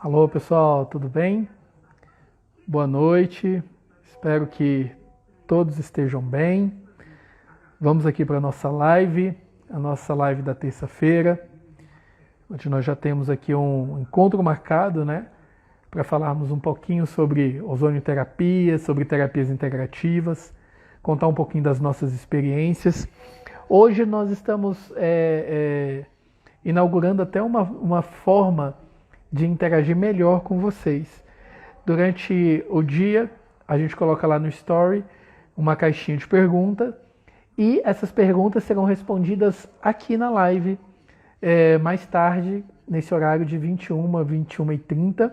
Alô pessoal, tudo bem? Boa noite, espero que todos estejam bem. Vamos aqui para a nossa live da terça-feira, onde nós já temos aqui um encontro marcado, né? Para falarmos um pouquinho sobre ozonioterapia, sobre terapias integrativas, contar um pouquinho das nossas experiências. Hoje nós estamos inaugurando até uma forma de interagir melhor com vocês. Durante o dia, a gente coloca lá no Story uma caixinha de perguntas e essas perguntas serão respondidas aqui na live mais tarde, nesse horário de 21 a 21h30.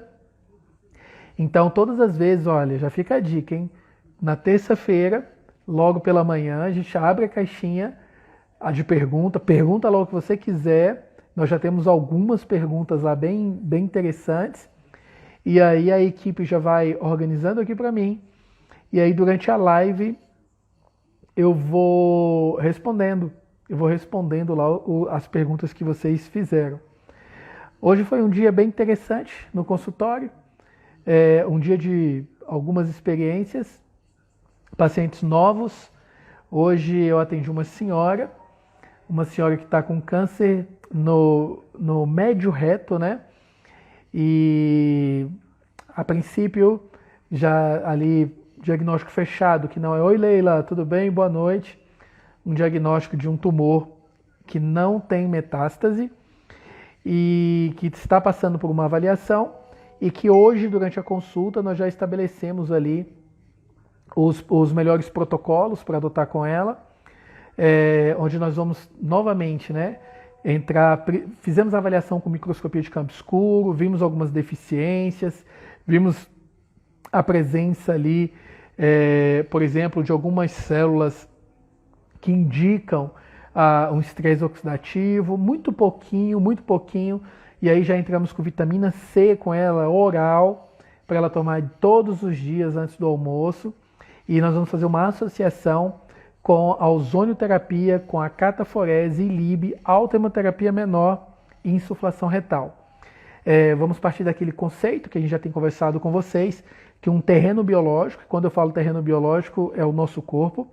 Então, todas as vezes, olha, já fica a dica, hein? Na terça-feira, logo pela manhã, a gente abre a caixinha de pergunta logo o que você quiser. Nós já temos algumas perguntas lá bem interessantes. E aí a equipe já vai organizando aqui para mim. E aí durante a live eu vou respondendo. Lá as perguntas que vocês fizeram. Hoje foi um dia bem interessante no consultório. Um dia de algumas experiências. Pacientes novos. Hoje eu atendi uma senhora que está com câncer no médio reto, né? E a princípio, já ali, diagnóstico fechado, que não é oi Leila, tudo bem? Boa noite. Um diagnóstico de um tumor que não tem metástase e que está passando por uma avaliação e que hoje, durante a consulta, nós já estabelecemos ali os melhores protocolos para adotar com ela, onde nós vamos novamente, né? Fizemos a avaliação com microscopia de campo escuro, vimos algumas deficiências, vimos a presença ali, por exemplo, de algumas células que indicam um estresse oxidativo, muito pouquinho, e aí já entramos com vitamina C com ela, oral, para ela tomar todos os dias antes do almoço, e nós vamos fazer uma associação com a ozonioterapia, com a cataforese e LIB, alta hemoterapia menor e insuflação retal. Vamos partir daquele conceito que a gente já tem conversado com vocês, que um terreno biológico, quando eu falo terreno biológico, é o nosso corpo.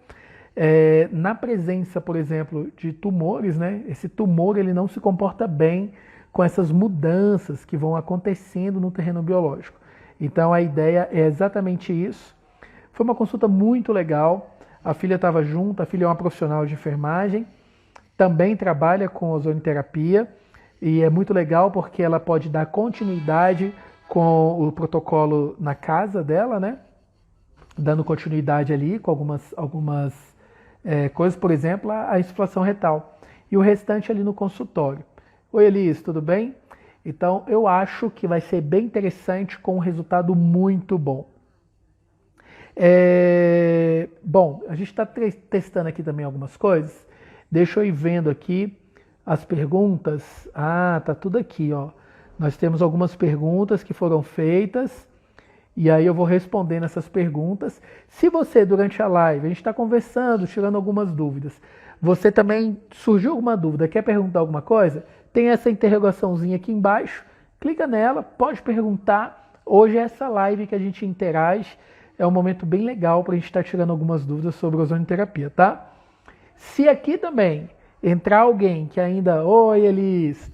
Na presença, por exemplo, de tumores, né, esse tumor ele não se comporta bem com essas mudanças que vão acontecendo no terreno biológico. Então a ideia é exatamente isso. Foi uma consulta muito legal. A filha estava junto, a filha é uma profissional de enfermagem, também trabalha com ozonioterapia e é muito legal porque ela pode dar continuidade com o protocolo na casa dela, né? Dando continuidade ali com algumas coisas, por exemplo, a insuflação retal. E o restante ali no consultório. Oi Elis, tudo bem? Então eu acho que vai ser bem interessante com um resultado muito bom. Bom, a gente está testando aqui também algumas coisas. Deixa eu ir vendo aqui as perguntas. Tá tudo aqui, ó. Nós temos algumas perguntas que foram feitas e aí eu vou respondendo essas perguntas. Se você, durante a live, a gente está conversando, tirando algumas dúvidas, você também surgiu alguma dúvida, quer perguntar alguma coisa? Tem essa interrogaçãozinha aqui embaixo, clica nela, pode perguntar. Hoje é essa live que a gente interage. É um momento bem legal para a gente estar tirando algumas dúvidas sobre ozonioterapia, tá? Se aqui também entrar alguém que ainda... Oi, Elis!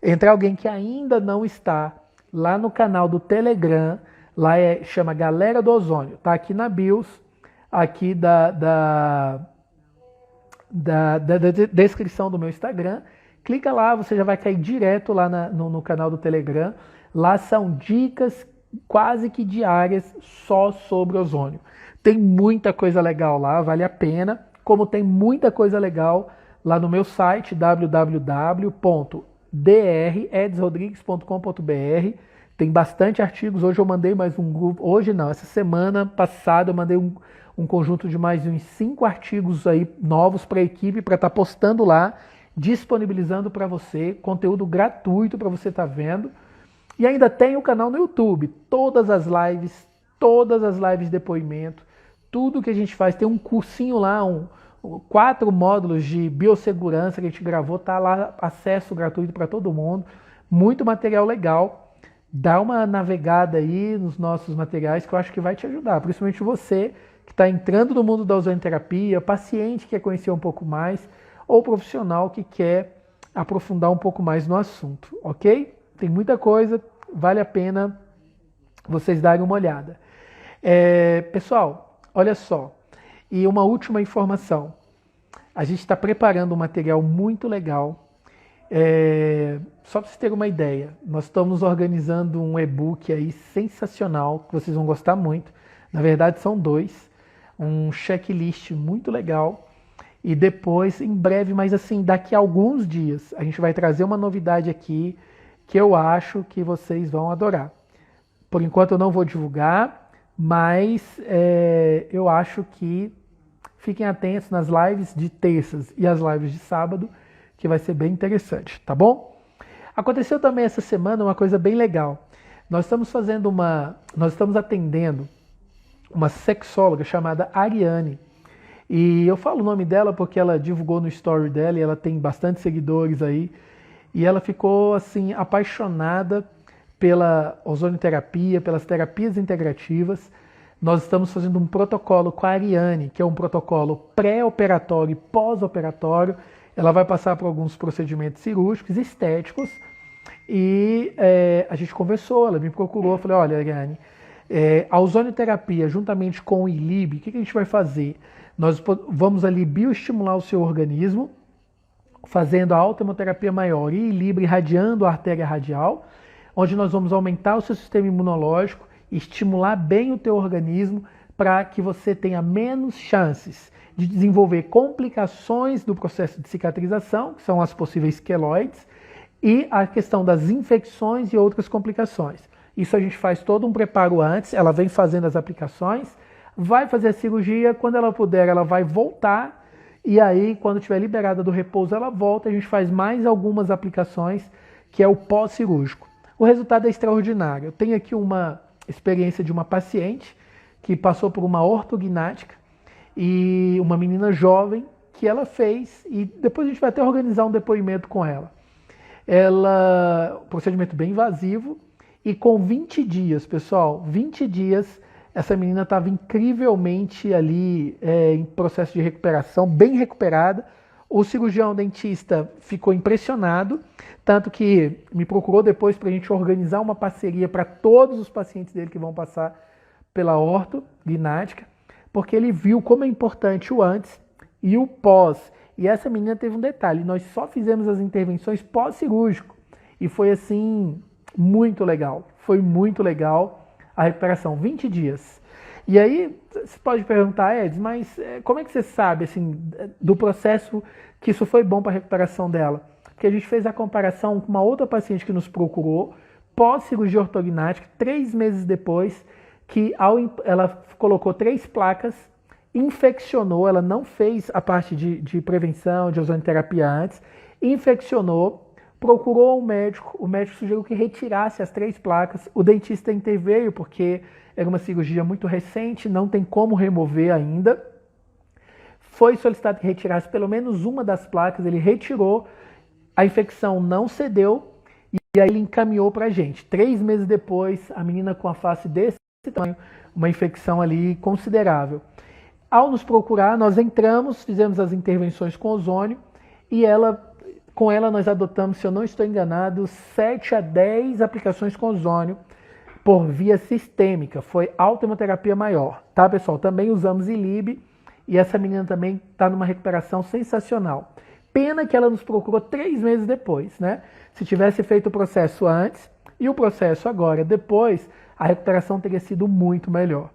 Entrar alguém que ainda não está lá no canal do Telegram, lá chama Galera do Ozônio, tá aqui na BIOS, aqui da descrição do meu Instagram. Clica lá, você já vai cair direto lá no canal do Telegram. Lá são dicas quase que diárias só sobre ozônio. Tem muita coisa legal lá, vale a pena, como tem muita coisa legal lá no meu site www.dredzrodrigues.com.br. Tem bastante artigos, hoje eu mandei mais um grupo, essa semana passada eu mandei um conjunto de mais uns 5 artigos aí novos para a equipe, para estar postando lá, disponibilizando para você, conteúdo gratuito para você estar vendo. E ainda tem o canal no YouTube, todas as lives de depoimento, tudo que a gente faz. Tem um cursinho lá, 4 módulos de biossegurança que a gente gravou, tá lá, acesso gratuito para todo mundo. Muito material legal dá uma navegada aí nos nossos materiais que eu acho que vai te ajudar, principalmente você que está entrando no mundo da ozonoterapia, paciente que quer conhecer um pouco mais, ou profissional que quer aprofundar um pouco mais no assunto, ok? Tem muita coisa, vale a pena vocês darem uma olhada. Pessoal, olha só, e uma última informação. A gente está preparando um material muito legal. Só para vocês terem uma ideia, nós estamos organizando um e-book aí sensacional, que vocês vão gostar muito. Na verdade, são 2. Um checklist muito legal. E depois, em breve, mas assim, daqui a alguns dias, a gente vai trazer uma novidade aqui que eu acho que vocês vão adorar. Por enquanto eu não vou divulgar, mas eu acho que fiquem atentos nas lives de terças e as lives de sábado, que vai ser bem interessante, tá bom? Aconteceu também essa semana uma coisa bem legal. Nós estamos atendendo uma sexóloga chamada Ariane. E eu falo o nome dela porque ela divulgou no story dela e ela tem bastante seguidores aí. E ela ficou assim apaixonada pela ozonoterapia, pelas terapias integrativas. Nós estamos fazendo um protocolo com a Ariane, que é um protocolo pré-operatório e pós-operatório. Ela vai passar por alguns procedimentos cirúrgicos, estéticos. E a gente conversou, ela me procurou, eu falei, olha, Ariane, a ozonoterapia juntamente com o ILIB, o que a gente vai fazer? Nós vamos ali bioestimular o seu organismo, fazendo a autohemoterapia maior e ILIB irradiando a artéria radial, onde nós vamos aumentar o seu sistema imunológico, estimular bem o teu organismo para que você tenha menos chances de desenvolver complicações do processo de cicatrização, que são as possíveis queloides, e a questão das infecções e outras complicações. Isso a gente faz todo um preparo antes, ela vem fazendo as aplicações, vai fazer a cirurgia, quando ela puder ela vai voltar, e aí quando estiver liberada do repouso ela volta, a gente faz mais algumas aplicações, que é o pós-cirúrgico. O resultado é extraordinário. Eu tenho aqui uma experiência de uma paciente que passou por uma ortognática, e uma menina jovem que ela fez, e depois a gente vai até organizar um depoimento com ela. Procedimento bem invasivo, e com 20 dias, pessoal, 20 dias, essa menina estava incrivelmente ali em processo de recuperação, bem recuperada. O cirurgião dentista ficou impressionado, tanto que me procurou depois para a gente organizar uma parceria para todos os pacientes dele que vão passar pela ortognática, porque ele viu como é importante o antes e o pós. E essa menina teve um detalhe, nós só fizemos as intervenções pós-cirúrgico. E foi assim, muito legal. Foi muito legal a recuperação, 20 dias. E aí, você pode perguntar, Eds, mas como é que você sabe assim, do processo que isso foi bom para a recuperação dela? Porque a gente fez a comparação com uma outra paciente que nos procurou, pós-cirurgia ortognática, 3 meses depois, que ela colocou 3 placas, infeccionou, ela não fez a parte de prevenção, de ozonoterapia antes, infeccionou, procurou um médico, o médico sugeriu que retirasse as 3 placas, o dentista interveio porque era uma cirurgia muito recente, não tem como remover ainda, foi solicitado que retirasse pelo menos uma das placas, ele retirou, a infecção não cedeu, e aí ele encaminhou para a gente. 3 meses depois, a menina com a face desse tamanho, uma infecção ali considerável. Ao nos procurar, nós entramos, fizemos as intervenções com ozônio e com ela nós adotamos, se eu não estou enganado, 7 a 10 aplicações com ozônio por via sistêmica. Foi autohemoterapia maior, tá, pessoal? Também usamos ILIB e essa menina também está numa recuperação sensacional. Pena que ela nos procurou 3 meses depois, né? Se tivesse feito o processo antes e o processo agora depois, a recuperação teria sido muito melhor.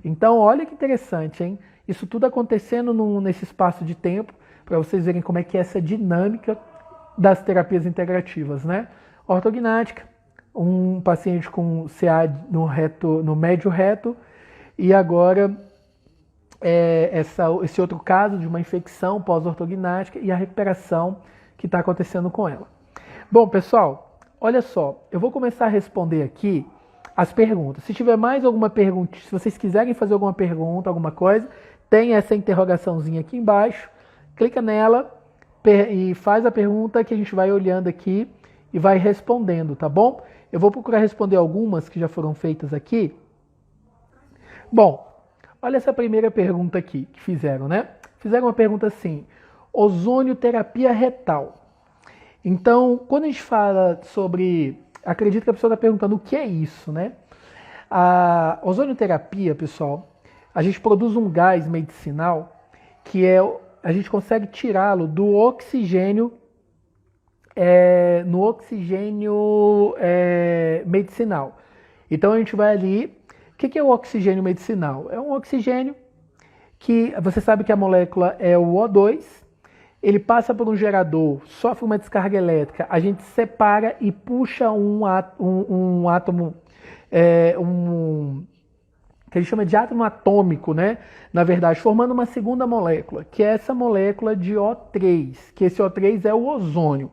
Então, olha que interessante, hein? Isso tudo acontecendo nesse espaço de tempo, para vocês verem como é que é essa dinâmica das terapias integrativas, né? Ortognática, um paciente com CA no médio reto, e agora esse outro caso de uma infecção pós-ortognática e a recuperação que está acontecendo com ela. Bom, pessoal, olha só, eu vou começar a responder aqui as perguntas. Se tiver mais alguma pergunta, se vocês quiserem fazer alguma pergunta, alguma coisa, tem essa interrogaçãozinha aqui embaixo, clica nela e faz a pergunta que a gente vai olhando aqui e vai respondendo, tá bom? Eu vou procurar responder algumas que já foram feitas aqui. Bom, olha essa primeira pergunta aqui que fizeram, né? Fizeram uma pergunta assim: ozonioterapia retal. Então, quando a gente fala sobre... Acredito que a pessoa está perguntando o que é isso, né? A ozonioterapia, pessoal, a gente produz um gás medicinal que a gente consegue tirá-lo do oxigênio, no oxigênio medicinal. Então a gente vai ali... O que é o oxigênio medicinal? É um oxigênio que você sabe que a molécula é o O2, ele passa por um gerador, sofre uma descarga elétrica, a gente separa e puxa um átomo, que a gente chama de átomo atômico, né? Na verdade, formando uma segunda molécula, que é essa molécula de O3, que esse O3 é o ozônio.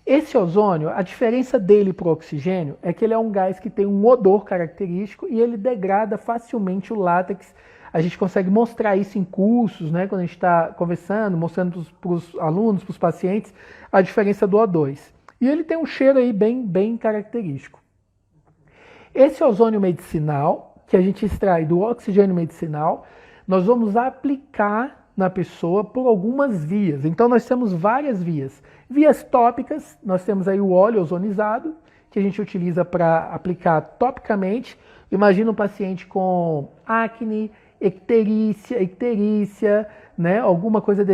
Esse ozônio, a diferença dele para o oxigênio é que ele é um gás que tem um odor característico e ele degrada facilmente o látex. A gente consegue mostrar isso em cursos, né, quando a gente está conversando, mostrando para os alunos, para os pacientes, a diferença do O2. E ele tem um cheiro aí bem característico. Esse ozônio medicinal, que a gente extrai do oxigênio medicinal, nós vamos aplicar na pessoa por algumas vias. Então nós temos várias vias. Vias tópicas, nós temos aí o óleo ozonizado, que a gente utiliza para aplicar topicamente. Imagina um paciente com acne, icterícia, né? Alguma coisa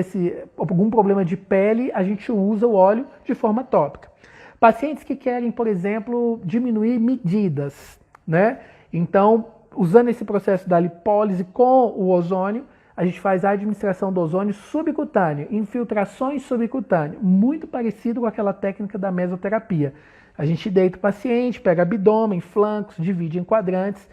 algum problema de pele, a gente usa o óleo de forma tópica. Pacientes que querem, por exemplo, diminuir medidas, né? Então, usando esse processo da lipólise com o ozônio, a gente faz a administração do ozônio subcutâneo, infiltrações subcutâneas, muito parecido com aquela técnica da mesoterapia. A gente deita o paciente, pega abdômen, flancos, divide em quadrantes,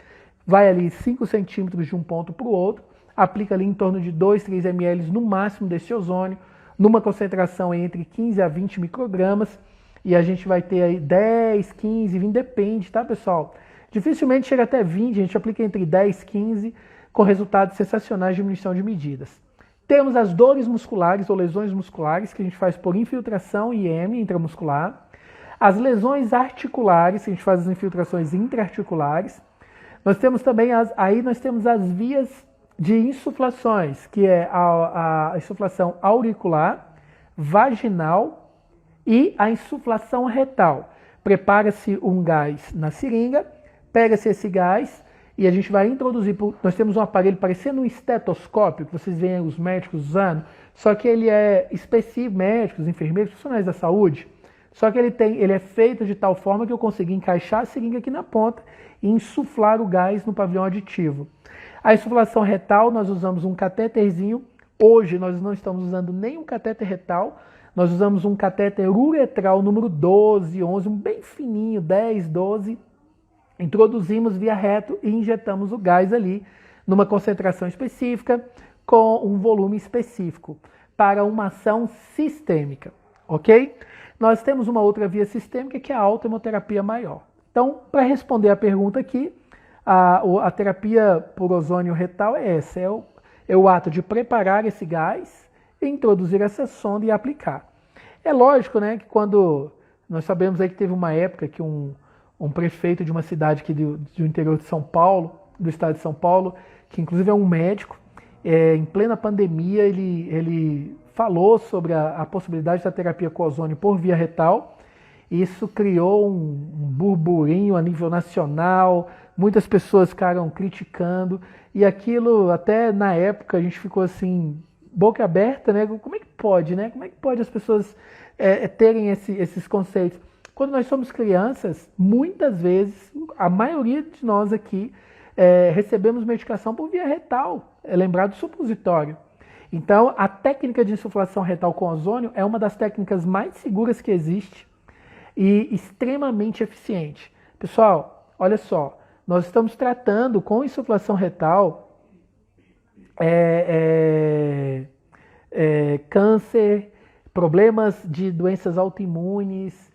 vai ali 5 centímetros de um ponto para o outro, aplica ali em torno de 2, 3 ml no máximo desse ozônio, numa concentração entre 15 a 20 microgramas, e a gente vai ter aí 10, 15, 20, depende, tá, pessoal? Dificilmente chega até 20, a gente aplica entre 10 e 15, com resultados sensacionais de diminuição de medidas. Temos as dores musculares ou lesões musculares, que a gente faz por infiltração IM, intramuscular. As lesões articulares, que a gente faz as infiltrações intraarticulares. Nós temos também nós temos as vias de insuflações, que é a insuflação auricular, vaginal e a insuflação retal. Prepara-se um gás na seringa, pega-se esse gás e a gente vai introduzir, nós temos um aparelho parecendo um estetoscópio, que vocês veem os médicos usando, só que ele é específico, médicos, enfermeiros, profissionais da saúde, só que ele é feito de tal forma que eu consigo encaixar a seringa aqui na ponta e insuflar o gás no pavilhão aditivo. A insuflação retal, nós usamos um catéterzinho. Hoje nós não estamos usando nenhum catéter retal, nós usamos um catéter uretral número 12, 11, um bem fininho, 10, 12. Introduzimos via reto e injetamos o gás ali numa concentração específica com um volume específico para uma ação sistêmica, ok? Nós temos uma outra via sistêmica que é a autohemoterapia maior. Então, para responder a pergunta aqui, a terapia por ozônio retal é essa, é o ato de preparar esse gás, introduzir essa sonda e aplicar. É lógico, né, que quando nós sabemos aí que teve uma época que um prefeito de uma cidade aqui do interior de São Paulo, do estado de São Paulo, que inclusive é um médico, em plena pandemia ele falou sobre a possibilidade da terapia com ozônio por via retal. Isso criou um burburinho a nível nacional, muitas pessoas ficaram criticando, e aquilo até na época a gente ficou assim, boca aberta, né? Como é que pode, né? Como é que pode as pessoas terem esses conceitos? Quando nós somos crianças, muitas vezes, a maioria de nós aqui, recebemos medicação por via retal, lembrado do supositório. Então, a técnica de insuflação retal com ozônio é uma das técnicas mais seguras que existe e extremamente eficiente. Pessoal, olha só, nós estamos tratando com insuflação retal câncer, problemas de doenças autoimunes,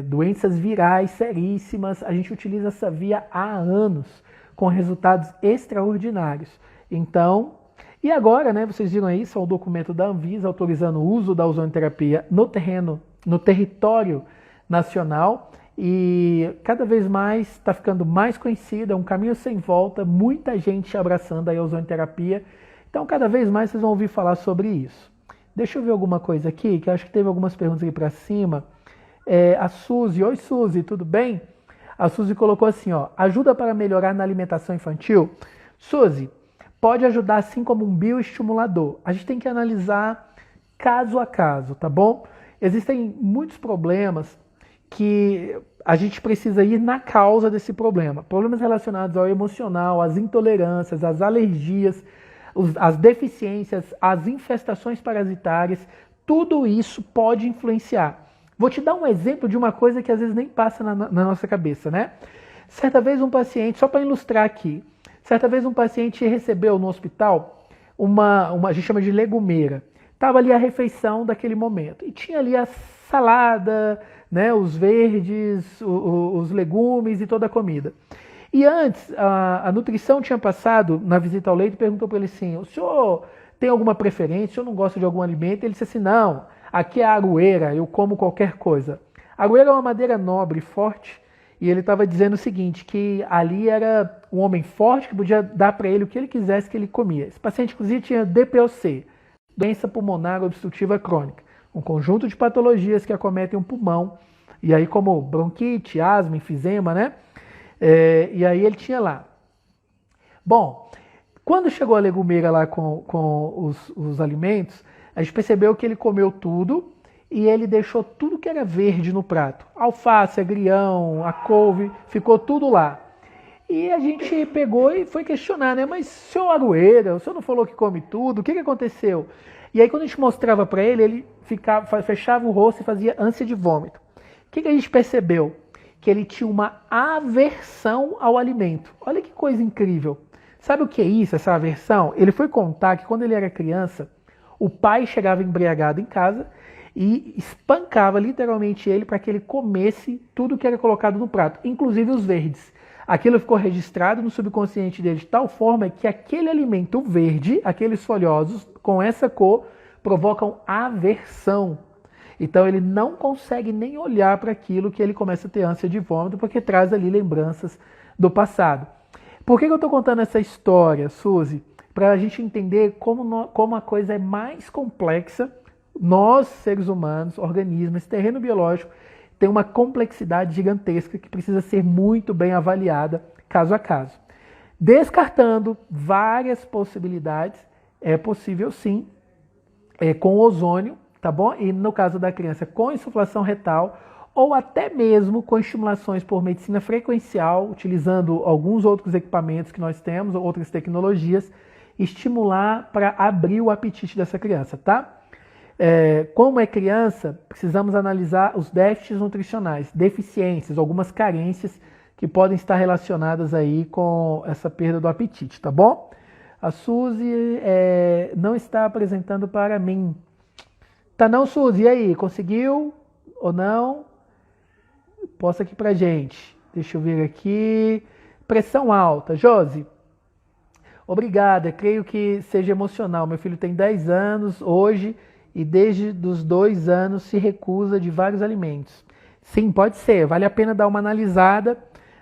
doenças virais seríssimas. A gente utiliza essa via há anos, com resultados extraordinários. Então, e agora, né, vocês viram aí, só o documento da Anvisa autorizando o uso da ozonioterapia no terreno no território nacional e cada vez mais está ficando mais conhecida, é um caminho sem volta, muita gente abraçando a ozonioterapia. Então, cada vez mais vocês vão ouvir falar sobre isso. Deixa eu ver alguma coisa aqui, que eu acho que teve algumas perguntas aqui para cima. A Suzy, oi Suzy, tudo bem? A Suzy colocou assim, ó, ajuda para melhorar na alimentação infantil? Suzy, pode ajudar assim como um bioestimulador. A gente tem que analisar caso a caso, tá bom? Existem muitos problemas que a gente precisa ir na causa desse problema. Problemas relacionados ao emocional, às intolerâncias, às alergias, as deficiências, as infestações parasitárias, tudo isso pode influenciar. Vou te dar um exemplo de uma coisa que às vezes nem passa na nossa cabeça, né? Certa vez um paciente, só para ilustrar aqui, certa vez um paciente recebeu no hospital a gente chama de legumeira. Estava ali a refeição daquele momento e tinha ali a salada, né, os verdes, os legumes e toda a comida. E antes, a nutrição tinha passado na visita ao leito e perguntou para ele assim, o senhor tem alguma preferência, o senhor não gosta de algum alimento? Ele disse assim, não, aqui é a aroeira, eu como qualquer coisa. A aroeira é uma madeira nobre, forte, e ele estava dizendo o seguinte, que ali era um homem forte que podia dar para ele o que ele quisesse que ele comia. Esse paciente, inclusive, tinha DPOC, doença pulmonar obstrutiva crônica, um conjunto de patologias que acometem o pulmão, e aí como bronquite, asma, enfisema, né? E aí ele tinha lá. Bom, quando chegou a legumeira lá com os alimentos, a gente percebeu que ele comeu tudo e ele deixou tudo que era verde no prato. Alface, agrião, a couve, ficou tudo lá. E a gente pegou e foi questionar, né? Mas senhor Aroeira, o senhor não falou que come tudo? O que aconteceu? E aí quando a gente mostrava para ele, ele fechava o rosto e fazia ânsia de vômito. O que a gente percebeu? Que ele tinha uma aversão ao alimento. Olha que coisa incrível. Sabe o que é isso, essa aversão? Ele foi contar que quando ele era criança, o pai chegava embriagado em casa e espancava literalmente ele para que ele comesse tudo que era colocado no prato, inclusive os verdes. Aquilo ficou registrado no subconsciente dele de tal forma que aquele alimento verde, aqueles folhosos com essa cor, provocam aversão. Então ele não consegue nem olhar para aquilo que ele começa a ter ânsia de vômito, porque traz ali lembranças do passado. Por que eu estou contando essa história, Suzy? Para a gente entender como a coisa é mais complexa. Nós, seres humanos, organismos, esse terreno biológico, tem uma complexidade gigantesca que precisa ser muito bem avaliada caso a caso. Descartando várias possibilidades, é possível sim, com ozônio, tá bom? E no caso da criança, com insuflação retal, ou até mesmo com estimulações por medicina frequencial, utilizando alguns outros equipamentos que nós temos, outras tecnologias, estimular para abrir o apetite dessa criança, tá? Como é criança, precisamos analisar os déficits nutricionais, deficiências, algumas carências que podem estar relacionadas aí com essa perda do apetite, tá bom? A Suzy não está apresentando para mim. Tá não, Suzy? E aí, conseguiu ou não? Posta aqui pra gente. Deixa eu ver aqui. Pressão alta. Josi, obrigada. Creio que seja emocional. Meu filho tem 10 anos hoje e desde os 2 anos se recusa de vários alimentos. Sim, pode ser. Vale a pena dar uma analisada.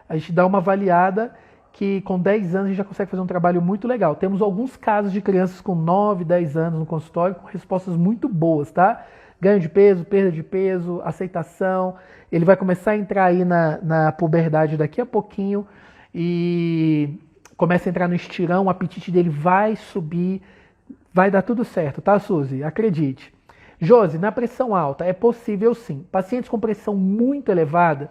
A gente dá uma avaliada que com 10 anos a gente já consegue fazer um trabalho muito legal. Temos alguns casos de crianças com 9, 10 anos no consultório com respostas muito boas, tá? Ganho de peso, perda de peso, aceitação. Ele vai começar a entrar aí na puberdade daqui a pouquinho e começa a entrar no estirão, o apetite dele vai subir, vai dar tudo certo, tá, Suzy? Acredite. Josi, na pressão alta, é possível sim. Pacientes com pressão muito elevada,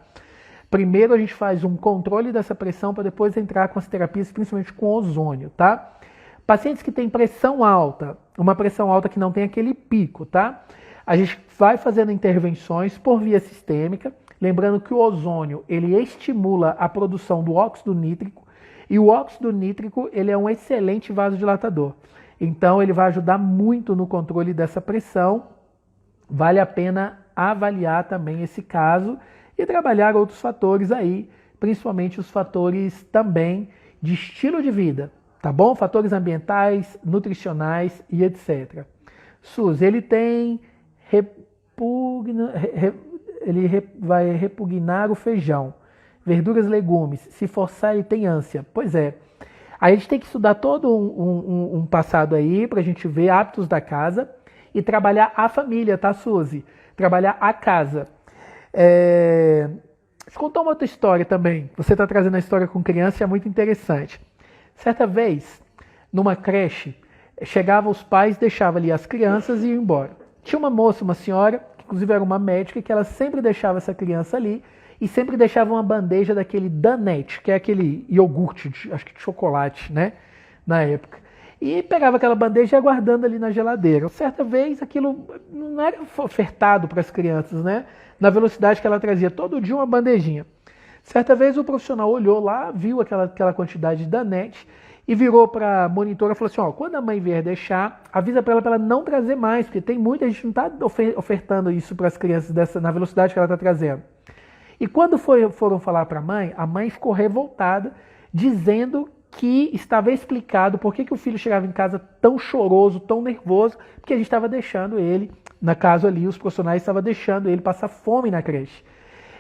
primeiro a gente faz um controle dessa pressão para depois entrar com as terapias, principalmente com ozônio, tá? Pacientes que têm pressão alta, uma pressão alta que não tem aquele pico, tá? A gente vai fazendo intervenções por via sistêmica, lembrando que o ozônio, ele estimula a produção do óxido nítrico, e o óxido nítrico, ele é um excelente vasodilatador. Então, ele vai ajudar muito no controle dessa pressão. Vale a pena avaliar também esse caso e trabalhar outros fatores aí, principalmente os fatores também de estilo de vida, tá bom? Fatores ambientais, nutricionais e etc. SUS, ele tem vai repugnar o feijão. Verduras, legumes. Se forçar, ele tem ânsia. Pois é. Aí a gente tem que estudar todo um passado aí pra gente ver hábitos da casa e trabalhar a família, tá, Suzy? Trabalhar a casa. Deixa eu contar uma outra história também. Você está trazendo a história com criança e é muito interessante. Certa vez, numa creche, chegavam os pais, deixavam ali as crianças e iam embora. Tinha uma moça, uma senhora, que inclusive era uma médica, que ela sempre deixava essa criança ali e sempre deixava uma bandeja daquele Danette, que é aquele iogurte, acho que de chocolate, né? Na época. E pegava aquela bandeja e ia guardando ali na geladeira. Certa vez, aquilo não era ofertado para as crianças, né? Na velocidade que ela trazia, todo dia uma bandejinha. Certa vez o profissional olhou lá, viu aquela quantidade de Danette e virou para a monitora e falou assim, quando a mãe vier deixar, avisa para ela não trazer mais, porque tem muita gente não está ofertando isso para as crianças na velocidade que ela está trazendo. E quando foram falar para a mãe ficou revoltada, dizendo que estava explicado por que o filho chegava em casa tão choroso, tão nervoso, porque a gente estava deixando ele, na casa ali, os profissionais estavam deixando ele passar fome na creche.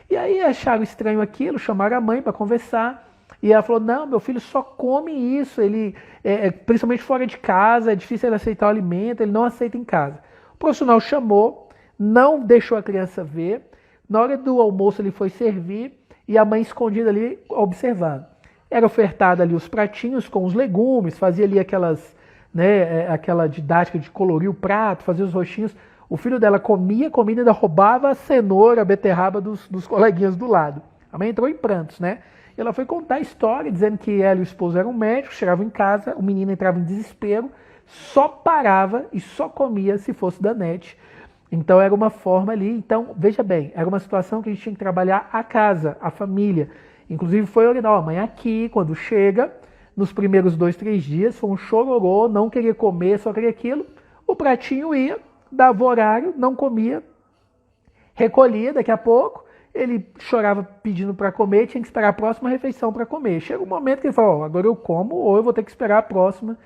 E aí acharam estranho aquilo, chamaram a mãe para conversar, e ela falou, não, meu filho só come isso, ele, principalmente fora de casa, é difícil ele aceitar o alimento, ele não aceita em casa. O profissional chamou, não deixou a criança ver, na hora do almoço ele foi servir, e a mãe escondida ali observando. Era ofertado ali os pratinhos com os legumes, fazia ali aquela didática de colorir o prato, fazia os roxinhos. O filho dela comia comida e ainda roubava a cenoura, a beterraba dos coleguinhas do lado. A mãe entrou em prantos, né? E ela foi contar a história, dizendo que ela e o esposo eram médicos, chegavam em casa, o menino entrava em desespero, só parava e só comia se fosse Danette. Então era uma forma ali, então veja bem, era uma situação que a gente tinha que trabalhar a casa, a família. Inclusive foi orientar, a mãe aqui, quando chega, nos primeiros 2, 3 dias, foi um chororô, não queria comer, só queria aquilo, o pratinho ia, dava horário, não comia, recolhia daqui a pouco, ele chorava pedindo para comer, tinha que esperar a próxima refeição para comer. Chega um momento que ele falou, agora eu como ou eu vou ter que esperar a próxima.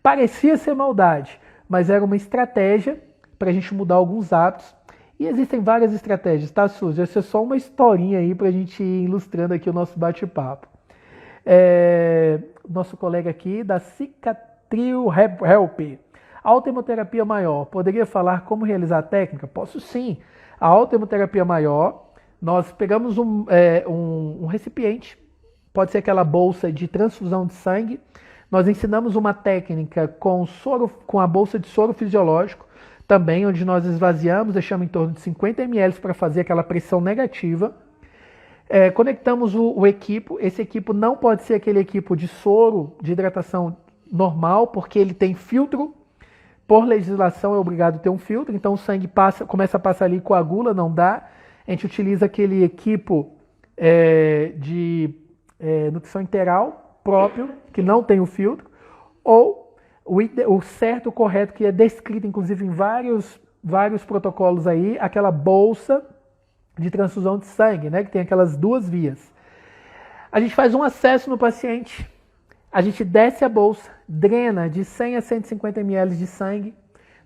Parecia ser maldade, mas era uma estratégia para a gente mudar alguns hábitos. E existem várias estratégias, tá, Suzy? Essa é só uma historinha aí para a gente ir ilustrando aqui o nosso bate-papo. Nosso colega aqui da Cicatril Help. Autohemoterapia maior. Poderia falar como realizar a técnica? Posso sim. A autohemoterapia maior, nós pegamos um recipiente, pode ser aquela bolsa de transfusão de sangue. Nós ensinamos uma técnica com a bolsa de soro fisiológico, também onde nós esvaziamos, deixamos em torno de 50 ml para fazer aquela pressão negativa. Conectamos o equipo. Esse equipo não pode ser aquele equipo de soro de hidratação normal, porque ele tem filtro. Por legislação é obrigado a ter um filtro, então o sangue começa a passar ali, coagula, não dá. A gente utiliza aquele equipo de nutrição interal próprio, que não tem o filtro, ou o certo, o correto, que é descrito inclusive em vários protocolos aí, aquela bolsa de transfusão de sangue, né, que tem aquelas 2 vias. A gente faz um acesso no paciente, a gente desce a bolsa, drena de 100 a 150 ml de sangue,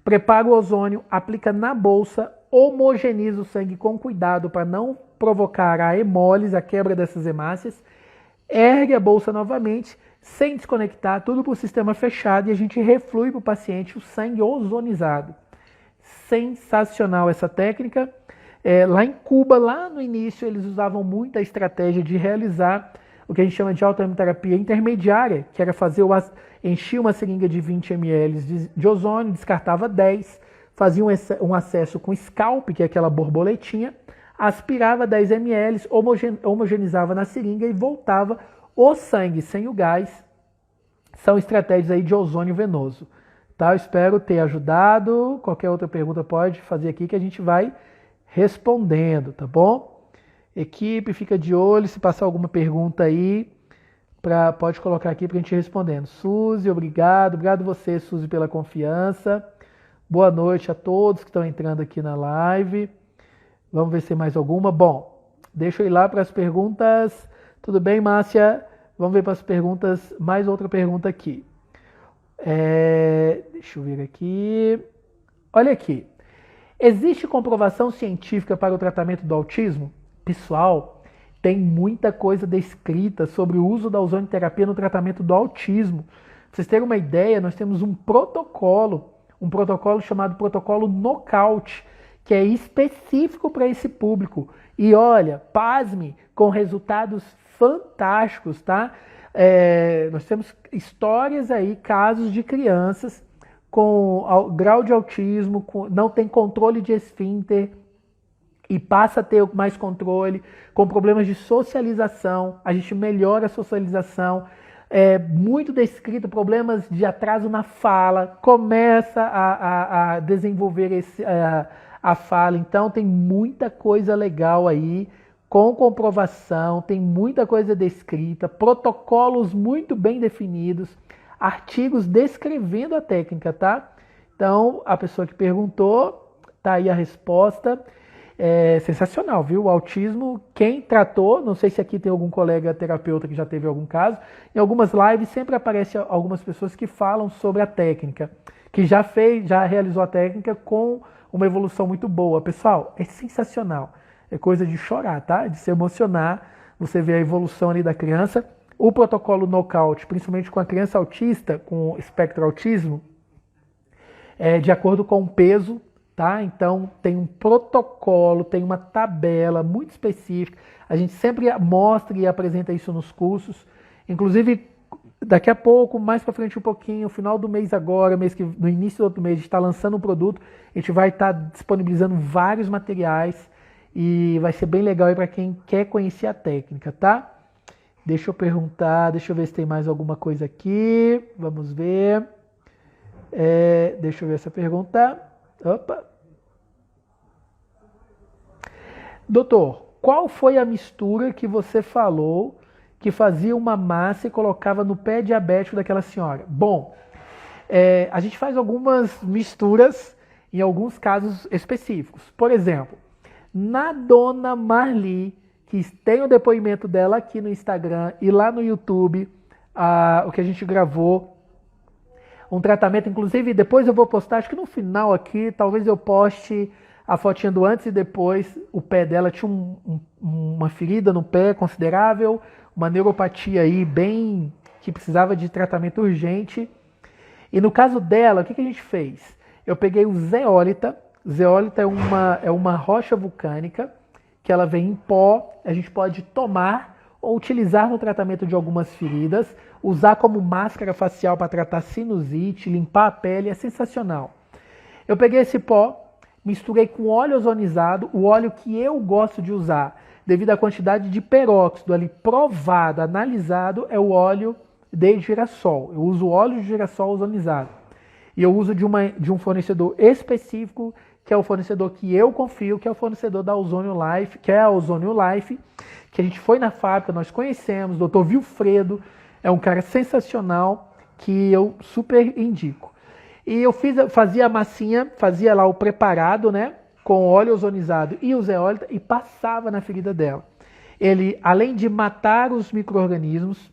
prepara o ozônio, aplica na bolsa, homogeniza o sangue com cuidado para não provocar a hemólise, a quebra dessas hemácias, ergue a bolsa novamente, sem desconectar, tudo para o sistema fechado, e a gente reflui para o paciente o sangue ozonizado. Sensacional essa técnica. Lá em Cuba, lá no início, eles usavam muito a estratégia de realizar o que a gente chama de autohemoterapia intermediária, que era enchia uma seringa de 20 ml de ozônio, descartava 10, fazia um acesso com scalp, que é aquela borboletinha, aspirava 10 ml, homogeneizava na seringa e voltava o sangue sem o gás. São estratégias aí de ozônio venoso. Tá? Eu espero ter ajudado. Qualquer outra pergunta pode fazer aqui que a gente vai respondendo, tá bom? Equipe, fica de olho. Se passar alguma pergunta aí, pode colocar aqui para a gente ir respondendo. Suzy, obrigado. Obrigado você, Suzy, pela confiança. Boa noite a todos que estão entrando aqui na live. Vamos ver se tem mais alguma. Bom, deixa eu ir lá para as perguntas. Tudo bem, Márcia? Vamos ver para as perguntas. Mais outra pergunta aqui. Deixa eu ver aqui. Olha aqui. Existe comprovação científica para o tratamento do autismo? Pessoal, tem muita coisa descrita sobre o uso da ozonioterapia no tratamento do autismo. Pra vocês terem uma ideia, nós temos um protocolo chamado protocolo Knockout, que é específico para esse público. E olha, pasme, com resultados fantásticos, tá? Nós temos histórias aí, casos de crianças com grau de autismo, não tem controle de esfíncter e passa a ter mais controle, com problemas de socialização, a gente melhora a socialização, muito descrito problemas de atraso na fala, começa a desenvolver a fala, então tem muita coisa legal aí, com comprovação, tem muita coisa descrita, protocolos muito bem definidos, artigos descrevendo a técnica, tá? Então, a pessoa que perguntou, tá aí a resposta. É sensacional, viu? O autismo, quem tratou, não sei se aqui tem algum colega terapeuta que já teve algum caso, em algumas lives sempre aparecem algumas pessoas que falam sobre a técnica, que já realizou a técnica com uma evolução muito boa. Pessoal, é sensacional. É coisa de chorar, tá? De se emocionar. Você vê a evolução ali da criança. O protocolo Knockout, principalmente com a criança autista, com espectro autismo, é de acordo com o peso, tá? Então tem um protocolo, tem uma tabela muito específica. A gente sempre mostra e apresenta isso nos cursos. Inclusive, daqui a pouco, mais para frente um pouquinho, final do mês agora, no início do outro mês, a gente está lançando um produto. A gente vai estar disponibilizando vários materiais e vai ser bem legal aí para quem quer conhecer a técnica, tá? Deixa eu perguntar, deixa eu ver se tem mais alguma coisa aqui. Vamos ver. Deixa eu ver essa pergunta. Opa. Doutor, qual foi a mistura que você falou que fazia uma massa e colocava no pé diabético daquela senhora? Bom, a gente faz algumas misturas em alguns casos específicos. Por exemplo, na Dona Marli, que tem o depoimento dela aqui no Instagram e lá no YouTube, o que a gente gravou, um tratamento, inclusive depois eu vou postar, acho que no final aqui, talvez eu poste a fotinha do antes e depois. O pé dela tinha uma ferida no pé considerável, uma neuropatia aí bem, que precisava de tratamento urgente. E no caso dela, o que a gente fez? Eu peguei o zeólita. Zeólita é uma rocha vulcânica, que ela vem em pó, a gente pode tomar ou utilizar no tratamento de algumas feridas, usar como máscara facial para tratar sinusite, limpar a pele, é sensacional. Eu peguei esse pó, misturei com óleo ozonizado, o óleo que eu gosto de usar, devido à quantidade de peróxido ali provado, analisado, é o óleo de girassol. Eu uso óleo de girassol ozonizado. E eu uso de um fornecedor específico, que é o fornecedor que eu confio, que é o fornecedor da Ozônio Life, que é a Ozônio Life, que a gente foi na fábrica, nós conhecemos, o Dr. Vilfredo, é um cara sensacional, que eu super indico. E eu fazia a massinha, fazia lá o preparado, né, com óleo ozonizado e o zeólita, e passava na ferida dela. Ele, além de matar os micro-organismos,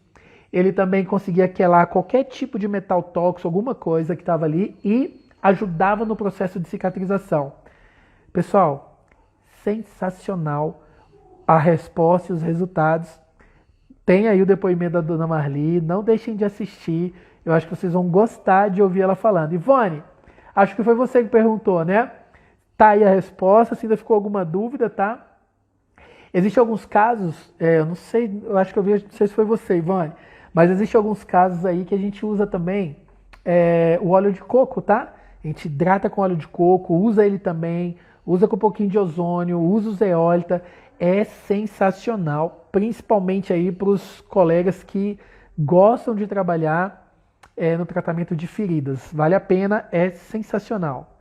ele também conseguia quelar qualquer tipo de metal tóxico, alguma coisa que estava ali, e ajudava no processo de cicatrização. Pessoal, sensacional a resposta e os resultados. Tem aí o depoimento da Dona Marli, não deixem de assistir, eu acho que vocês vão gostar de ouvir ela falando. Ivone, acho que foi você que perguntou, né? Tá aí a resposta, se ainda ficou alguma dúvida, tá? Existem alguns casos, eu não sei, eu acho que eu vi, não sei se foi você, Ivone, mas existem alguns casos aí que a gente usa também o óleo de coco, tá? A gente hidrata com óleo de coco, usa ele também, usa com um pouquinho de ozônio, usa o zeólita, é sensacional, principalmente aí para os colegas que gostam de trabalhar no tratamento de feridas. Vale a pena, é sensacional.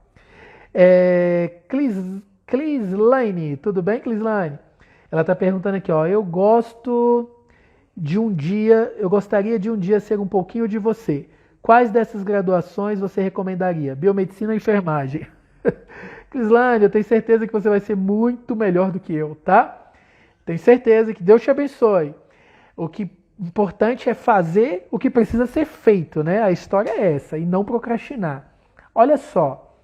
Clislaine, tudo bem, Clislaine? Ela está perguntando aqui, ó, eu gostaria de um dia ser um pouquinho de você. Quais dessas graduações você recomendaria? Biomedicina ou enfermagem? Crislane, eu tenho certeza que você vai ser muito melhor do que eu, tá? Tenho certeza, que Deus te abençoe. O que importante é fazer o que precisa ser feito, né? A história é essa, e não procrastinar. Olha só,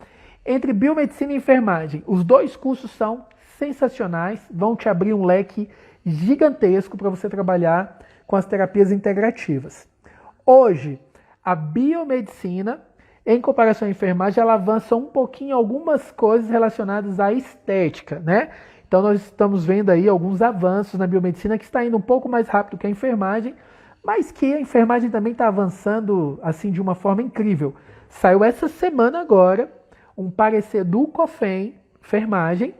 Entre biomedicina e enfermagem, os dois cursos são sensacionais, vão te abrir um leque gigantesco para você trabalhar com as terapias integrativas. Hoje, a biomedicina, em comparação à enfermagem, ela avança um pouquinho algumas coisas relacionadas à estética, né? Então nós estamos vendo aí alguns avanços na biomedicina que está indo um pouco mais rápido que a enfermagem, mas que a enfermagem também está avançando assim de uma forma incrível. Saiu essa semana agora um parecer do COFEM, enfermagem,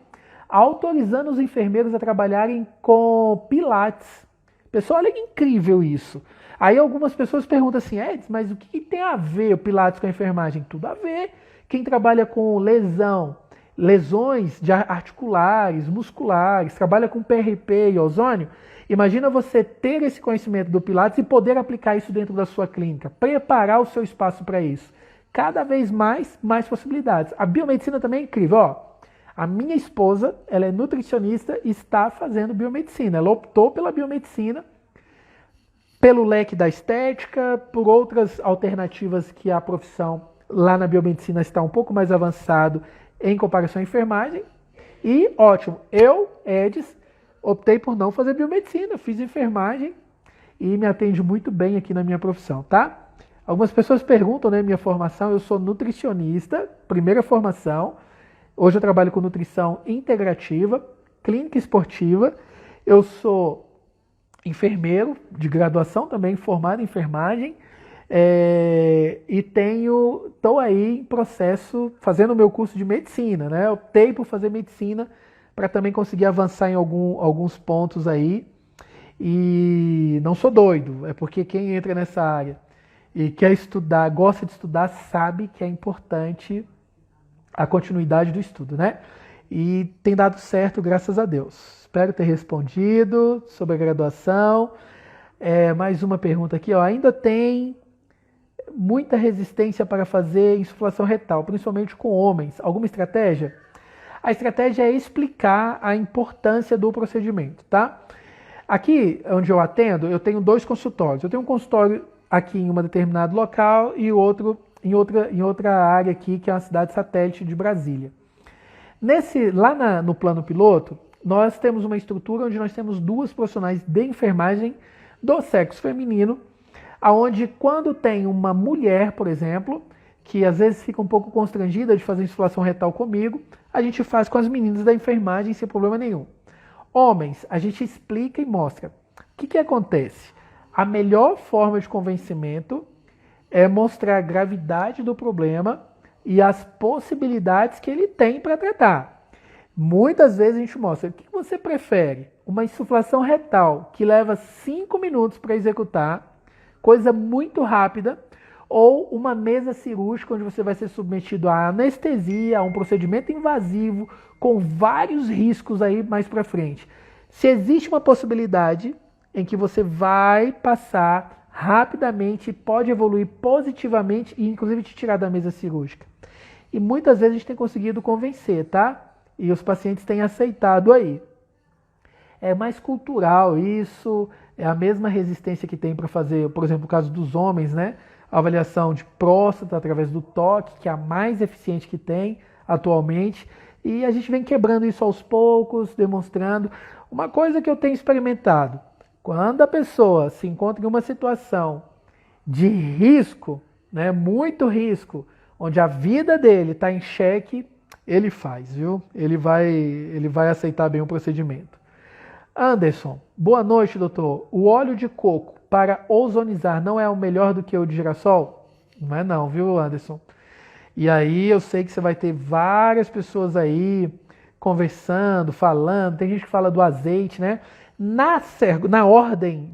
autorizando os enfermeiros a trabalharem com pilates. Pessoal, olha que incrível isso. Aí algumas pessoas perguntam assim, Edson, mas o que tem a ver o pilates com a enfermagem? Tudo a ver. Quem trabalha com lesões articulares, musculares, trabalha com PRP e ozônio, imagina você ter esse conhecimento do pilates e poder aplicar isso dentro da sua clínica, preparar o seu espaço para isso. Cada vez mais possibilidades. A biomedicina também é incrível. Ó, a minha esposa, ela é nutricionista e está fazendo biomedicina. Ela optou pela biomedicina, pelo leque da estética, por outras alternativas que a profissão lá na biomedicina está um pouco mais avançado em comparação à enfermagem. E ótimo, eu, Edis, optei por não fazer biomedicina, fiz enfermagem e me atende muito bem aqui na minha profissão, tá? Algumas pessoas perguntam, né, minha formação, eu sou nutricionista, primeira formação. Hoje eu trabalho com nutrição integrativa, clínica esportiva. Eu sou enfermeiro de graduação também, formado em enfermagem. E estou aí em processo, fazendo o meu curso de medicina, né? Eu optei por fazer medicina para também conseguir avançar em alguns pontos aí. E não sou doido, é porque quem entra nessa área e quer estudar, gosta de estudar, sabe que é importante a continuidade do estudo, né? E tem dado certo, graças a Deus. Espero ter respondido sobre a graduação. Mais uma pergunta aqui, ó. Ainda tem muita resistência para fazer insuflação retal, principalmente com homens. Alguma estratégia? A estratégia é explicar a importância do procedimento, tá? Aqui, onde eu atendo, eu tenho 2 consultórios. Eu tenho um consultório aqui em um determinado local e outro em outra área aqui, que é uma cidade satélite de Brasília. Lá no plano piloto, nós temos uma estrutura onde nós temos 2 profissionais de enfermagem do sexo feminino, aonde quando tem uma mulher, por exemplo, que às vezes fica um pouco constrangida de fazer insuflação retal comigo, a gente faz com as meninas da enfermagem sem problema nenhum. Homens, a gente explica e mostra. O que acontece? A melhor forma de convencimento é mostrar a gravidade do problema e as possibilidades que ele tem para tratar. Muitas vezes a gente mostra, o que você prefere? Uma insuflação retal que leva 5 minutos para executar, coisa muito rápida, ou uma mesa cirúrgica onde você vai ser submetido a anestesia, a um procedimento invasivo, com vários riscos aí mais para frente. Se existe uma possibilidade em que você vai passar rapidamente, pode evoluir positivamente e inclusive te tirar da mesa cirúrgica. E muitas vezes a gente tem conseguido convencer, tá? E os pacientes têm aceitado aí. É mais cultural isso, é a mesma resistência que tem para fazer, por exemplo, no caso dos homens, né? A avaliação de próstata através do toque, que é a mais eficiente que tem atualmente. E a gente vem quebrando isso aos poucos, demonstrando. Uma coisa que eu tenho experimentado, quando a pessoa se encontra em uma situação de risco, né, muito risco, onde a vida dele está em xeque, ele faz, viu? Ele vai aceitar bem o procedimento. Anderson, boa noite, doutor. O óleo de coco para ozonizar não é o melhor do que o de girassol? Não é não, viu, Anderson? E aí eu sei que você vai ter várias pessoas aí conversando, falando. Tem gente que fala do azeite, né? Na ordem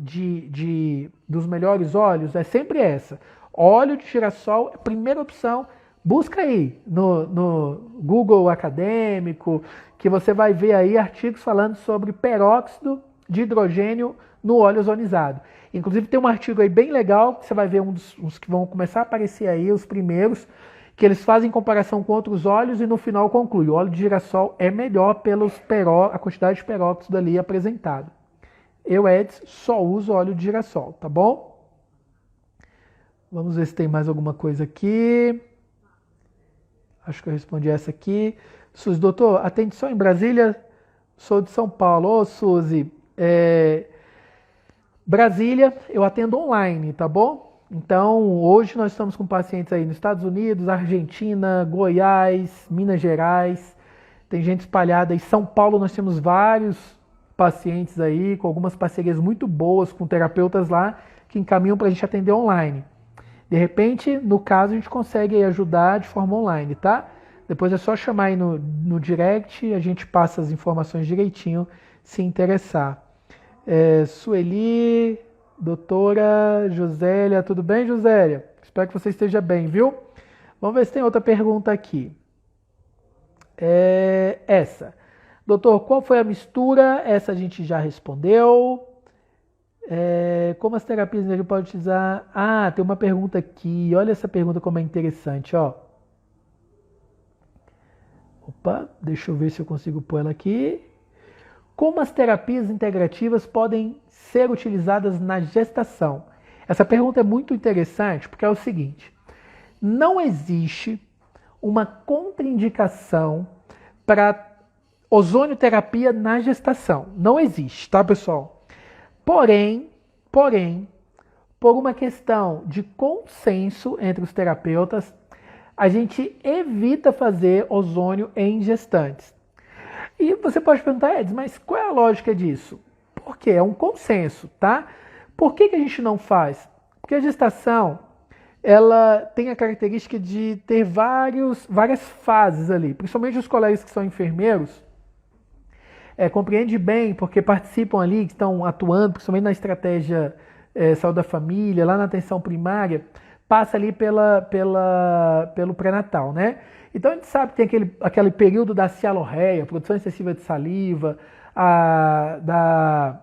dos melhores óleos é sempre essa. Óleo de girassol, primeira opção. Busca aí no Google acadêmico, que você vai ver aí artigos falando sobre peróxido de hidrogênio no óleo ozonizado. Inclusive tem um artigo aí bem legal, que você vai ver uns que vão começar a aparecer aí, os primeiros, que eles fazem comparação com outros óleos e no final conclui, o óleo de girassol é melhor a quantidade de peróxido ali apresentado. Eu, Edson, só uso óleo de girassol, tá bom? Vamos ver se tem mais alguma coisa aqui. Acho que eu respondi essa aqui. Suzy, doutor, atende só em Brasília? Sou de São Paulo. Ô, Suzy, Brasília eu atendo online, tá bom? Então, hoje nós estamos com pacientes aí nos Estados Unidos, Argentina, Goiás, Minas Gerais. Tem gente espalhada em São Paulo, nós temos vários pacientes aí, com algumas parcerias muito boas com terapeutas lá, que encaminham para a gente atender online. De repente, no caso, a gente consegue ajudar de forma online, tá? Depois é só chamar aí no direct, a gente passa as informações direitinho, se interessar. Sueli, doutora Josélia, tudo bem, Josélia? Espero que você esteja bem, viu? Vamos ver se tem outra pergunta aqui. Essa. Doutor, qual foi a mistura? Essa a gente já respondeu. Como as terapias ele pode utilizar? Ah, tem uma pergunta aqui. Olha essa pergunta como é interessante, ó. Opa, deixa eu ver se eu consigo pôr ela aqui. Como as terapias integrativas podem ser utilizadas na gestação? Essa pergunta é muito interessante porque é o seguinte: não existe uma contraindicação para ozonioterapia na gestação. Não existe, tá, pessoal? Porém, por uma questão de consenso entre os terapeutas, a gente evita fazer ozônio em gestantes. E você pode perguntar, Edson, mas qual é a lógica disso? Porque é um consenso, tá? Por que a gente não faz? Porque a gestação, ela tem a característica de ter várias fases ali, principalmente os colegas que são enfermeiros, compreende bem, porque participam ali, que estão atuando, principalmente na estratégia saúde da família, lá na atenção primária, passa ali pelo pré-natal, né? Então a gente sabe que tem aquele período da cialorreia, produção excessiva de saliva, da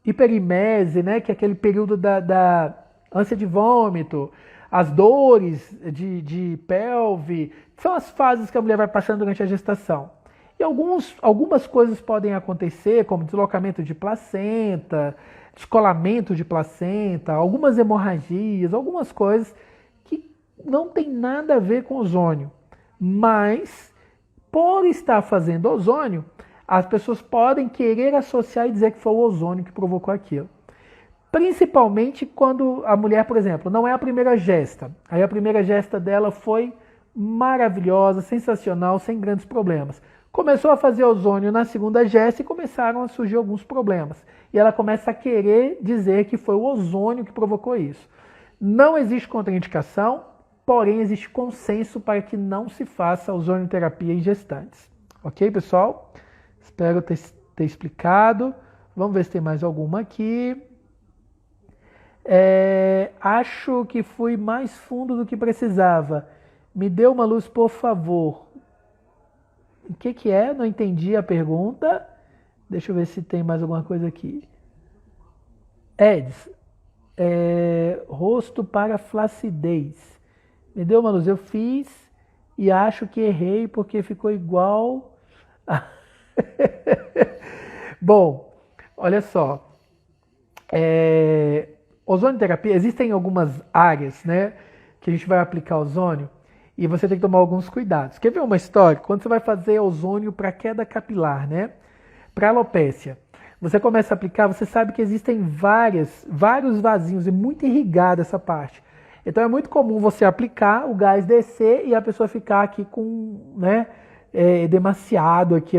hiperimese, né? Que é aquele período da ânsia de vômito, as dores de pelve, são as fases que a mulher vai passando durante a gestação. E algumas coisas podem acontecer, como deslocamento de placenta, descolamento de placenta, algumas hemorragias, algumas coisas que não tem nada a ver com ozônio. Mas, por estar fazendo ozônio, as pessoas podem querer associar e dizer que foi o ozônio que provocou aquilo. Principalmente quando a mulher, por exemplo, não é a primeira gesta. Aí a primeira gesta dela foi maravilhosa, sensacional, sem grandes problemas. Começou a fazer ozônio na segunda gesta e começaram a surgir alguns problemas. E ela começa a querer dizer que foi o ozônio que provocou isso. Não existe contraindicação, porém existe consenso para que não se faça ozonioterapia em gestantes. Ok, pessoal? Espero ter explicado. Vamos ver se tem mais alguma aqui. Acho que fui mais fundo do que precisava. Me dê uma luz, por favor. O que é? Não entendi a pergunta. Deixa eu ver se tem mais alguma coisa aqui. Eds, rosto para flacidez. Me deu uma luz. Eu fiz e acho que errei porque ficou igual. Bom, olha só. Ozonioterapia, existem algumas áreas, né, que a gente vai aplicar ozônio. E você tem que tomar alguns cuidados. Quer ver uma história? Quando você vai fazer ozônio para queda capilar, né? Para alopécia, você começa a aplicar, você sabe que existem vários vasinhos e muito irrigada essa parte. Então é muito comum você aplicar, o gás descer e a pessoa ficar aqui com, né, demasiado aqui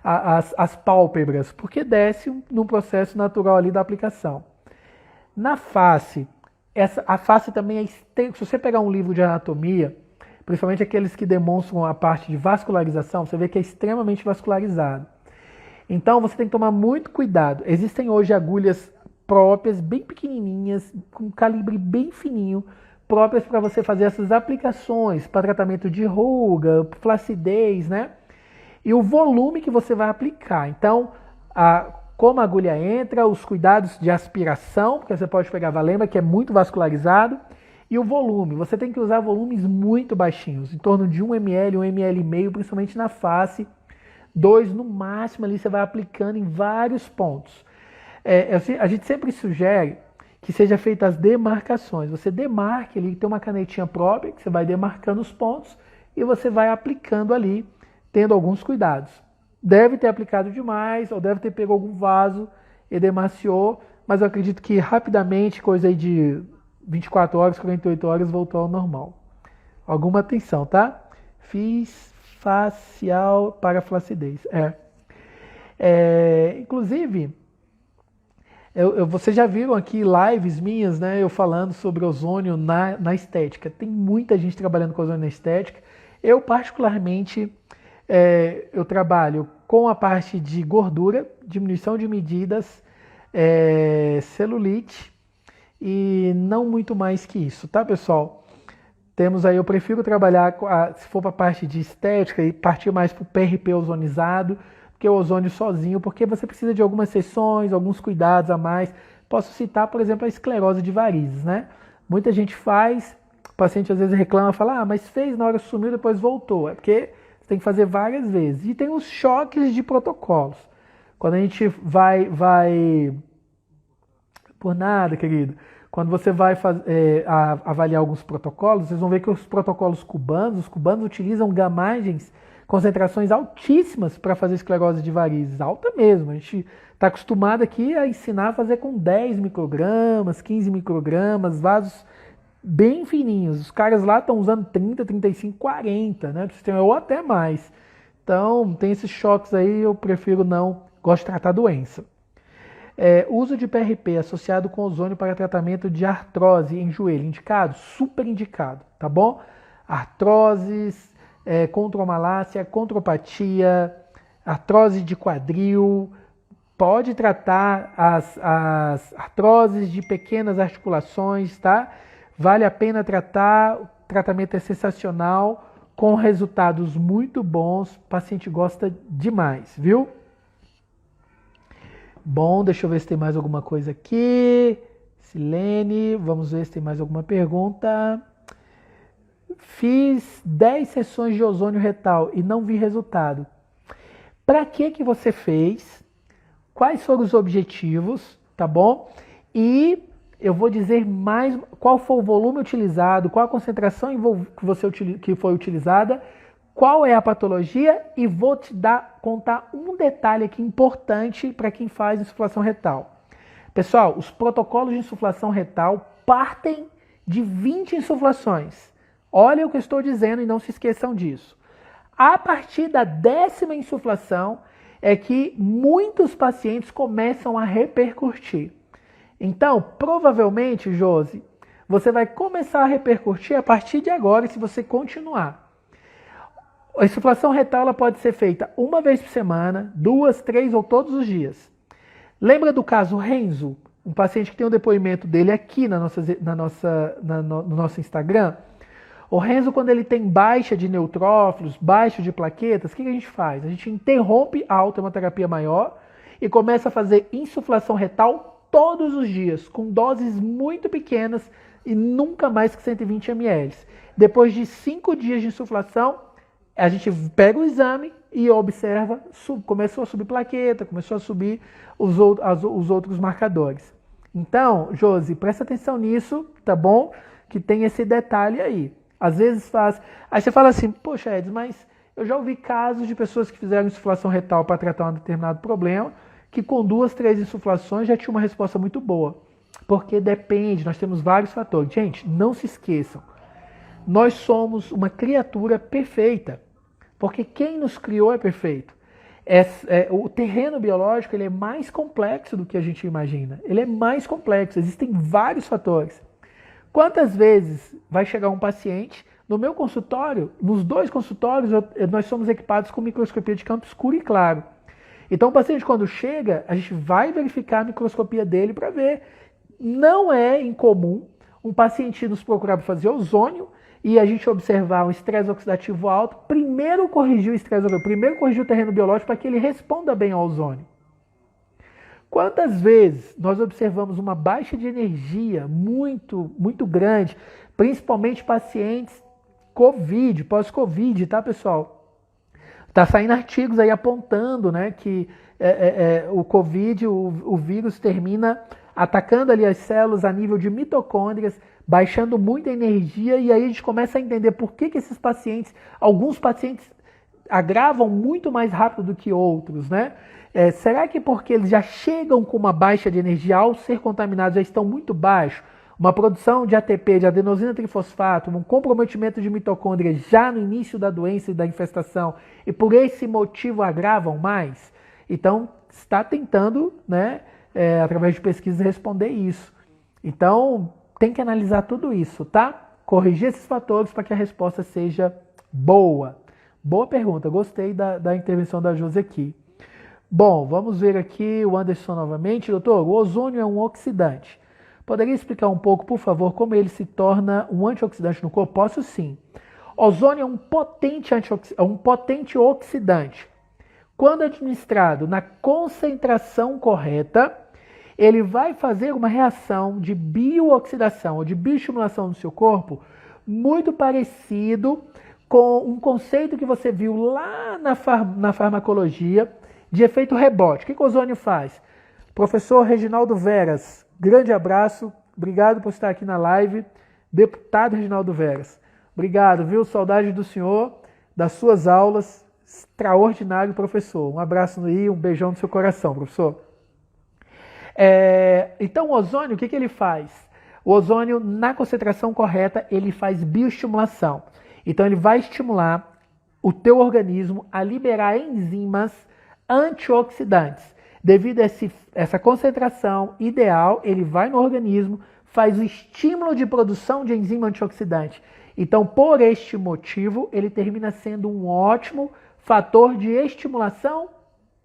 as pálpebras, porque desce num processo natural ali da aplicação. Na face, a face também é extrema. Se você pegar um livro de anatomia, principalmente aqueles que demonstram a parte de vascularização, você vê que é extremamente vascularizado. Então você tem que tomar muito cuidado. Existem hoje agulhas próprias, bem pequenininhas, com calibre bem fininho, próprias para você fazer essas aplicações para tratamento de ruga, flacidez, né? E o volume que você vai aplicar. Então, como a agulha entra, os cuidados de aspiração, porque você pode pegar valema, que é muito vascularizado, e o volume. Você tem que usar volumes muito baixinhos, em torno de 1 ml, 1 ml e meio, principalmente na face. 2 no máximo, ali você vai aplicando em vários pontos. A gente sempre sugere que seja feita as demarcações. Você demarque ali, tem uma canetinha própria, que você vai demarcando os pontos e você vai aplicando ali, tendo alguns cuidados. Deve ter aplicado demais, ou deve ter pego algum vaso, edemaciou, mas eu acredito que rapidamente, coisa aí de 24 horas, 48 horas, voltou ao normal. Alguma atenção, tá? Fiz facial para flacidez. Inclusive, vocês já viram aqui lives minhas, né? Eu falando sobre ozônio na estética. Tem muita gente trabalhando com ozônio na estética. Eu, particularmente, eu trabalho com a parte de gordura, diminuição de medidas, celulite e não muito mais que isso, tá, pessoal? Temos aí, eu prefiro trabalhar, se for para a parte de estética, e partir mais para o PRP ozonizado, que o ozônio sozinho, porque você precisa de algumas sessões, alguns cuidados a mais. Posso citar, por exemplo, a esclerose de varizes, né? Muita gente faz, o paciente às vezes reclama, fala, mas fez, na hora sumiu, depois voltou. É porque você tem que fazer várias vezes. E tem os choques de protocolos. Quando a gente vai por nada, querido, quando você vai avaliar alguns protocolos, vocês vão ver que os protocolos cubanos, utilizam gamagens, concentrações altíssimas para fazer esclerose de varizes, alta mesmo. A gente está acostumado aqui a ensinar a fazer com 10 microgramas, 15 microgramas, vasos bem fininhos. Os caras lá estão usando 30, 35, 40, né? Ou até mais. Então, tem esses choques aí, eu prefiro não, gosto de tratar a doença. Uso de PRP associado com ozônio para tratamento de artrose em joelho, indicado? Super indicado, tá bom? Artroses, contromalácia, contropatia, artrose de quadril, pode tratar as artroses de pequenas articulações, tá? Vale a pena tratar, o tratamento é sensacional, com resultados muito bons, o paciente gosta demais, viu? Bom, deixa eu ver se tem mais alguma coisa aqui. Silene, vamos ver se tem mais alguma pergunta. Fiz 10 sessões de ozônio retal e não vi resultado. Para que você fez? Quais foram os objetivos, tá bom? E eu vou dizer mais qual foi o volume utilizado, qual a concentração que foi utilizada, qual é a patologia e vou contar um detalhe aqui importante para quem faz insuflação retal. Pessoal, os protocolos de insuflação retal partem de 20 insuflações. Olha o que eu estou dizendo e não se esqueçam disso. A partir da 10ª insuflação é que muitos pacientes começam a repercutir. Então, provavelmente, Josi, você vai começar a repercutir a partir de agora se você continuar. A insuflação retal ela pode ser feita uma vez por semana, 2, 3 ou todos os dias. Lembra do caso Renzo? Um paciente que tem um depoimento dele aqui no nosso Instagram. O Renzo, quando ele tem baixa de neutrófilos, baixa de plaquetas, o que a gente faz? A gente interrompe a autohemoterapia maior e começa a fazer insuflação retal todos os dias, com doses muito pequenas e nunca mais que 120 ml. Depois de 5 dias de insuflação, a gente pega o exame e observa, começou a subir plaqueta, começou a subir os outros marcadores. Então, Josi, presta atenção nisso, tá bom? Que tem esse detalhe aí. Às vezes faz... Aí você fala assim, poxa, Edson, mas eu já ouvi casos de pessoas que fizeram insuflação retal para tratar um determinado problema, que com 2, 3 insuflações já tinha uma resposta muito boa. Porque depende, nós temos vários fatores. Gente, não se esqueçam. Nós somos uma criatura perfeita, porque quem nos criou é perfeito. O terreno biológico ele é mais complexo do que a gente imagina. Ele é mais complexo, existem vários fatores. Quantas vezes vai chegar um paciente, no meu consultório, nos 2 consultórios, nós somos equipados com microscopia de campo escuro e claro. Então o paciente quando chega, a gente vai verificar a microscopia dele para ver. Não é incomum um paciente nos procurar para fazer ozônio, e a gente observar um estresse oxidativo alto, primeiro corrigir o terreno biológico para que ele responda bem ao ozônio. Quantas vezes nós observamos uma baixa de energia muito, muito grande, principalmente pacientes COVID, pós-COVID, tá, pessoal? Está saindo artigos aí apontando, né, que o Covid, o vírus termina atacando ali as células a nível de mitocôndrias, baixando muita energia, e aí a gente começa a entender por que esses pacientes, alguns pacientes agravam muito mais rápido do que outros, né? Será que porque eles já chegam com uma baixa de energia, ao ser contaminados já estão muito baixos? Uma produção de ATP, de adenosina trifosfato, um comprometimento de mitocôndrias já no início da doença e da infestação, e por esse motivo agravam mais? Então, está tentando, né, através de pesquisas, responder isso. Então, tem que analisar tudo isso, tá? Corrigir esses fatores para que a resposta seja boa. Boa pergunta, gostei da intervenção da Josi aqui. Bom, vamos ver aqui o Anderson novamente. Doutor, o ozônio é um oxidante. Poderia explicar um pouco, por favor, como ele se torna um antioxidante no corpo? Posso sim. Ozônio é um potente oxidante. Quando administrado na concentração correta, ele vai fazer uma reação de biooxidação ou de bioestimulação no seu corpo muito parecido com um conceito que você viu lá na farmacologia de efeito rebote. O que o ozônio faz? Professor Reginaldo Veras, grande abraço, obrigado por estar aqui na live. Deputado Reginaldo Veras, obrigado, viu? Saudade do senhor, das suas aulas, extraordinário professor. Um abraço aí, um beijão no seu coração, professor. Então o ozônio, o que ele faz? O ozônio, na concentração correta, ele faz bioestimulação. Então ele vai estimular o teu organismo a liberar enzimas antioxidantes. Devido a essa concentração ideal, ele vai no organismo, faz o estímulo de produção de enzima antioxidante. Então, por este motivo, ele termina sendo um ótimo fator de estimulação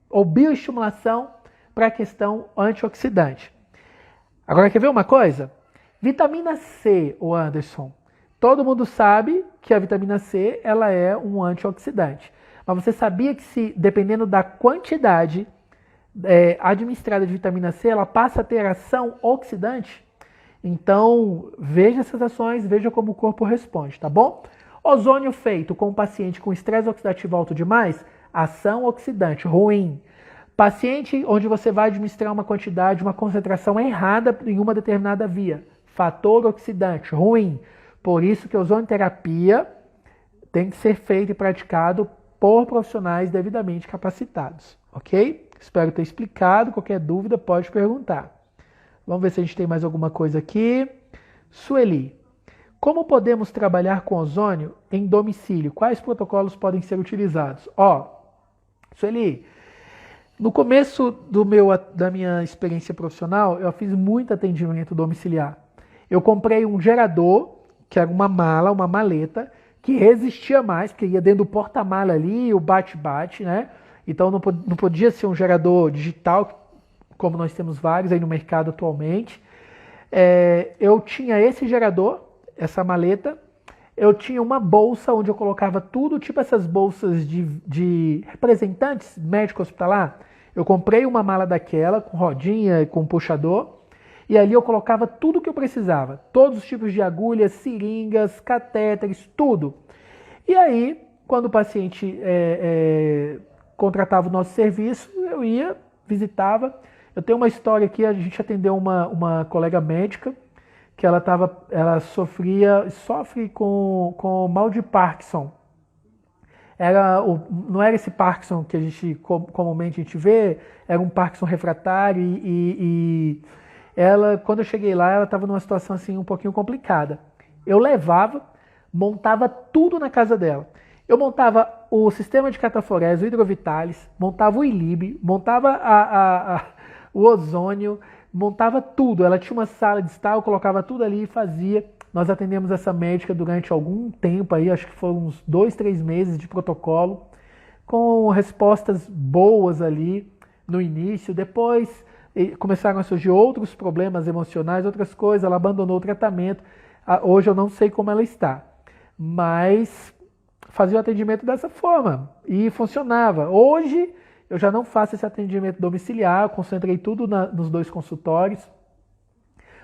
ou bioestimulação para a questão antioxidante. Agora, quer ver uma coisa? Vitamina C, o Anderson. Todo mundo sabe que a vitamina C ela é um antioxidante. Mas você sabia que, dependendo da quantidade administrada de vitamina C, ela passa a ter ação oxidante? Então, veja essas ações, veja como o corpo responde, tá bom? Ozônio feito com um paciente com estresse oxidativo alto demais, ação oxidante, ruim. Paciente onde você vai administrar uma quantidade, uma concentração errada em uma determinada via, fator oxidante, ruim. Por isso que a ozonioterapia tem que ser feito e praticado por profissionais devidamente capacitados, ok? Espero ter explicado. Qualquer dúvida pode perguntar. Vamos ver se a gente tem mais alguma coisa aqui. Sueli, como podemos trabalhar com ozônio em domicílio? Quais protocolos podem ser utilizados? Sueli, no começo da minha experiência profissional, eu fiz muito atendimento domiciliar. Eu comprei um gerador, que era uma maleta, que resistia mais, porque ia dentro do porta-mala ali, o bate-bate, né? Então não podia ser um gerador digital, como nós temos vários aí no mercado atualmente. Eu tinha esse gerador, essa maleta, eu tinha uma bolsa onde eu colocava tudo, tipo essas bolsas de representantes médico hospitalar. Eu comprei uma mala daquela, com rodinha e com puxador, e ali eu colocava tudo que eu precisava. Todos os tipos de agulhas, seringas, catéteres, tudo. E aí, quando o paciente contratava o nosse serviço, eu ia, visitava. Eu tenho uma história aqui, a gente atendeu uma colega médica, que ela sofre com mal de Parkinson. Não era esse Parkinson que a gente comumente a gente vê, era um Parkinson refratário e ela, quando eu cheguei lá, ela estava numa situação assim um pouquinho complicada. Eu levava, montava tudo na casa dela. Eu montava o sistema de cataforese, o hidrovitalis, montava o ilib, montava o ozônio, montava tudo. Ela tinha uma sala de estar, eu colocava tudo ali e fazia. Nós atendemos essa médica durante algum tempo aí, acho que foram uns 2, 3 meses de protocolo, com respostas boas ali no início. Depois começaram a surgir outros problemas emocionais, outras coisas, ela abandonou o tratamento. Hoje eu não sei como ela está, mas fazia o atendimento dessa forma e funcionava. Hoje eu já não faço esse atendimento domiciliar, eu concentrei tudo nos 2 consultórios,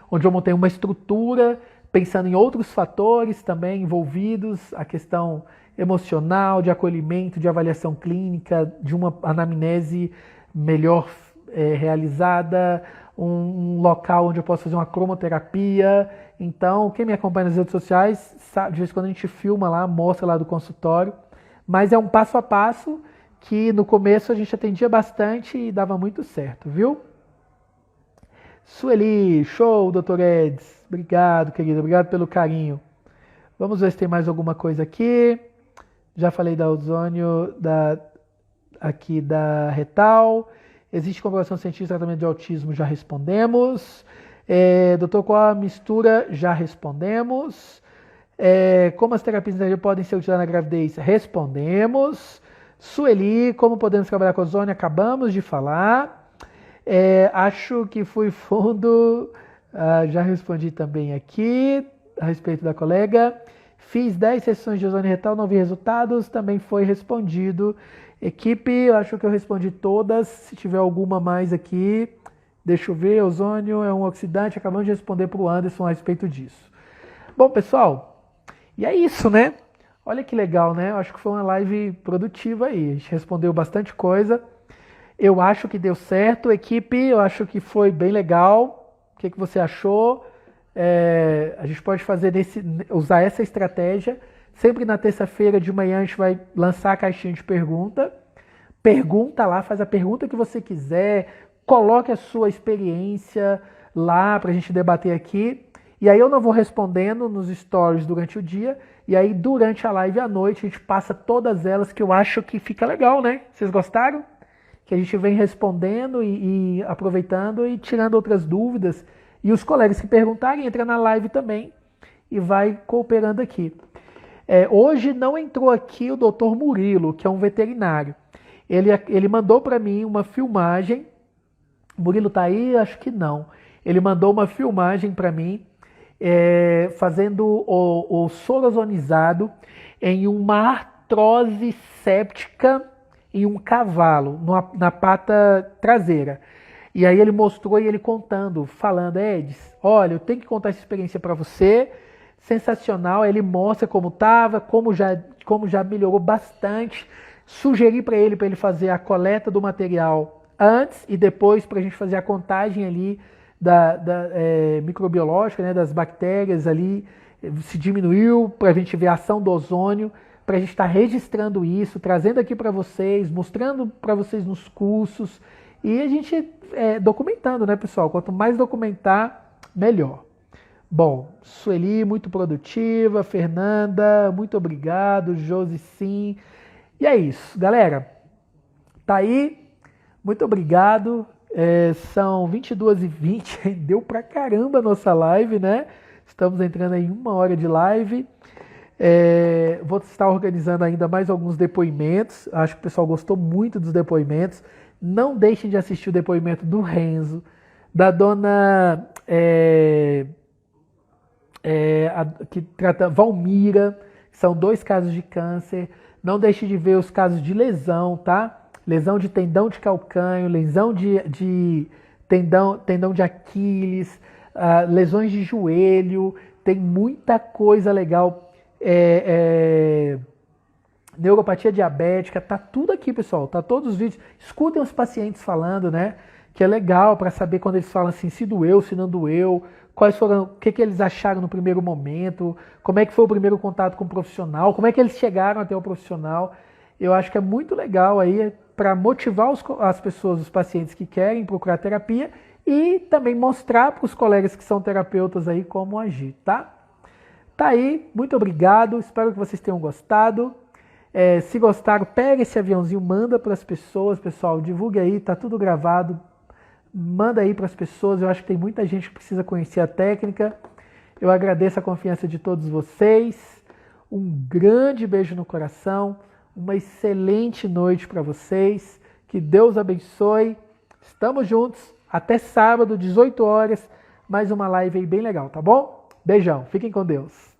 onde eu montei uma estrutura pensando em outros fatores também envolvidos, a questão emocional, de acolhimento, de avaliação clínica, de uma anamnese melhor realizada, um local onde eu posso fazer uma cromoterapia. Então, quem me acompanha nas redes sociais, sabe, de vez em quando a gente filma lá, mostra lá do consultório, mas é um passo a passo que no começo a gente atendia bastante e dava muito certo, viu? Sueli, show, doutor Eds. Obrigado, querido, obrigado pelo carinho. Vamos ver se tem mais alguma coisa aqui. Já falei da ozônio, aqui da retal. Existe comprovação científica de tratamento de autismo? Já respondemos. Doutor, qual a mistura? Já respondemos. Como as terapias de energia podem ser utilizadas na gravidez? Respondemos. Sueli, como podemos trabalhar com ozônio? Acabamos de falar. Acho que fui fundo. Já respondi também aqui, a respeito da colega. Fiz 10 sessões de ozônio retal, não vi resultados, também foi respondido. Equipe, eu acho que eu respondi todas. Se tiver alguma mais aqui, deixa eu ver. Ozônio é um oxidante, acabamos de responder para o Anderson a respeito disso. Bom, pessoal, e é isso, né? Olha que legal, né? Eu acho que foi uma live produtiva aí. A gente respondeu bastante coisa. Eu acho que deu certo. Equipe, eu acho que foi bem legal. O que você achou? A gente pode usar essa estratégia. Sempre na terça-feira de manhã a gente vai lançar a caixinha de pergunta. Pergunta lá, faz a pergunta que você quiser. Coloque a sua experiência lá para a gente debater aqui. E aí eu não vou respondendo nos stories durante o dia. E aí durante a live à noite a gente passa todas elas, que eu acho que fica legal, né? Vocês gostaram? Que a gente vem respondendo e aproveitando e tirando outras dúvidas. E os colegas que perguntarem, entra na live também e vai cooperando aqui. Hoje não entrou aqui o Dr. Murilo, que é um veterinário. Ele mandou para mim uma filmagem. O Murilo tá aí? Acho que não. Ele mandou uma filmagem para mim, fazendo o soro ozonizado em uma artrose séptica em um cavalo, na pata traseira. E aí ele mostrou e ele contando, falando, Eds, olha, eu tenho que contar essa experiência para você, sensacional. Aí ele mostra como estava, como já melhorou bastante. Sugeri para ele fazer a coleta do material antes e depois para a gente fazer a contagem ali da microbiológica, né, das bactérias ali, se diminuiu, para a gente ver a ação do ozônio, para a gente estar registrando isso, trazendo aqui para vocês, mostrando para vocês nos cursos e a gente documentando, né, pessoal? Quanto mais documentar, melhor. Bom, Sueli, muito produtiva, Fernanda, muito obrigado, Josi, sim. E é isso, galera. Tá aí, muito obrigado. São 22h20, deu pra caramba a nossa live, né? Estamos entrando em 1 hora de live. Vou estar organizando ainda mais alguns depoimentos. Acho que o pessoal gostou muito dos depoimentos. Não deixem de assistir o depoimento do Renzo, da dona que trata Valmira, que são 2 casos de câncer. Não deixe de ver os casos de lesão, tá? Lesão de tendão de calcânio, lesão de tendão de Aquiles, lesões de joelho. Tem muita coisa legal. Neuropatia diabética, tá tudo aqui, pessoal, tá todos os vídeos. Escutem os pacientes falando, né? Que é legal para saber quando eles falam assim, se doeu, se não doeu, quais foram, o que eles acharam no primeiro momento, como é que foi o primeiro contato com o profissional, como é que eles chegaram até o profissional. Eu acho que é muito legal aí para motivar as pessoas, os pacientes que querem procurar terapia e também mostrar para os colegas que são terapeutas aí como agir, tá? Tá aí, muito obrigado, espero que vocês tenham gostado. Se gostaram, pega esse aviãozinho, manda para as pessoas, pessoal, divulgue aí, tá tudo gravado, manda aí para as pessoas, eu acho que tem muita gente que precisa conhecer a técnica. Eu agradeço a confiança de todos vocês, um grande beijo no coração, uma excelente noite para vocês, que Deus abençoe, estamos juntos, até sábado, 18 horas, mais uma live aí bem legal, tá bom? Beijão, fiquem com Deus.